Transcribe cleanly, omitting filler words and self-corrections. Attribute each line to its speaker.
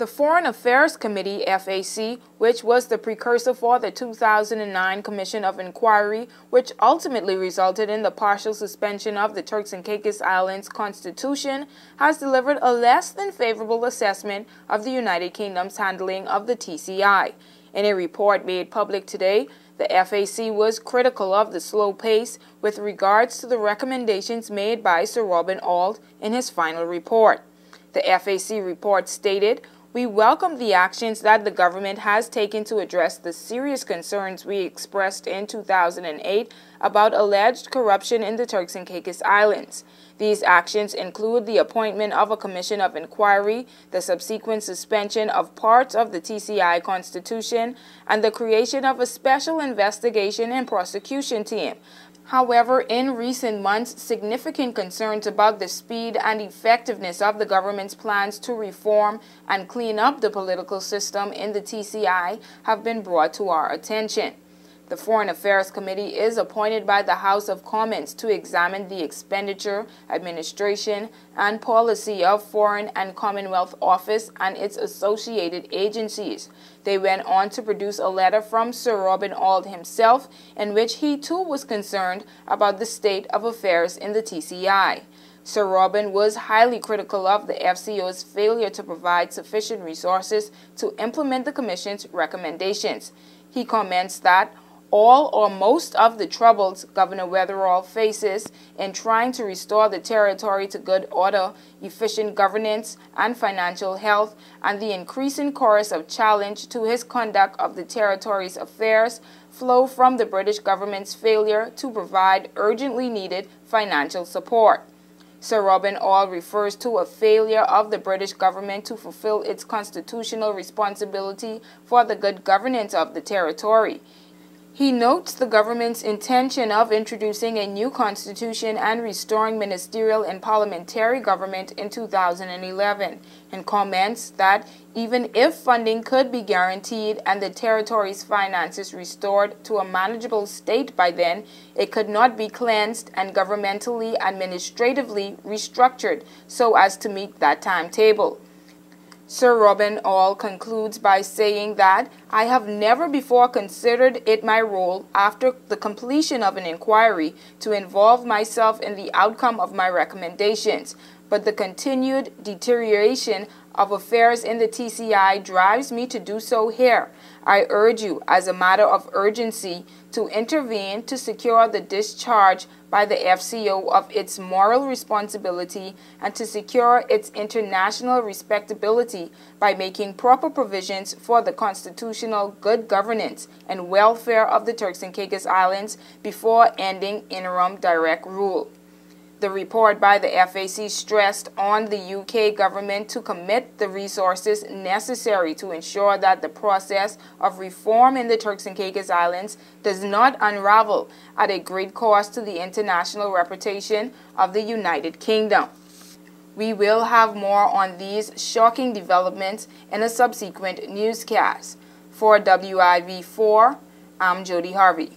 Speaker 1: The Foreign Affairs Committee, FAC, which was the precursor for the 2009 Commission of Inquiry, which ultimately resulted in the partial suspension of the Turks and Caicos Islands Constitution, has delivered a less than favorable assessment of the United Kingdom's handling of the TCI. In a report made public today, the FAC was critical of the slow pace with regards to the recommendations made by Sir Robin Auld in his final report. The FAC report stated, "We welcome the actions that the government has taken to address the serious concerns we expressed in 2008 about alleged corruption in the Turks and Caicos Islands. These actions include the appointment of a commission of inquiry, the subsequent suspension of parts of the TCI Constitution, and the creation of a special investigation and prosecution team." However, in recent months, significant concerns about the speed and effectiveness of the government's plans to reform and clean up the political system in the TCI have been brought to our attention. The Foreign Affairs Committee is appointed by the House of Commons to examine the expenditure, administration, and policy of Foreign and Commonwealth Office and its associated agencies. They went on to produce a letter from Sir Robin Auld himself, in which he too was concerned about the state of affairs in the TCI. Sir Robin was highly critical of the FCO's failure to provide sufficient resources to implement the Commission's recommendations. He comments that all or most of the troubles Governor Weatherall faces in trying to restore the territory to good order, efficient governance, and financial health, and the increasing chorus of challenge to his conduct of the territory's affairs flow from the British government's failure to provide urgently needed financial support. Sir Robin Auld refers to a failure of the British government to fulfill its constitutional responsibility for the good governance of the territory. He notes the government's intention of introducing a new constitution and restoring ministerial and parliamentary government in 2011, and comments that even if funding could be guaranteed and the territory's finances restored to a manageable state by then, it could not be cleansed and governmentally administratively restructured so as to meet that timetable. Sir Robin Auld concludes by saying that, "I have never before considered it my role, after the completion of an inquiry, to involve myself in the outcome of my recommendations, but the continued deterioration of affairs in the TCI drives me to do so here. I urge you, as a matter of urgency, to intervene to secure the discharge by the FCO of its moral responsibility and to secure its international respectability by making proper provisions for the constitutional good governance and welfare of the Turks and Caicos Islands before ending interim direct rule." The report by the FAC stressed on the UK government to commit the resources necessary to ensure that the process of reform in the Turks and Caicos Islands does not unravel at a great cost to the international reputation of the United Kingdom. We will have more on these shocking developments in a subsequent newscast. For WIV4, I'm Jody Harvey.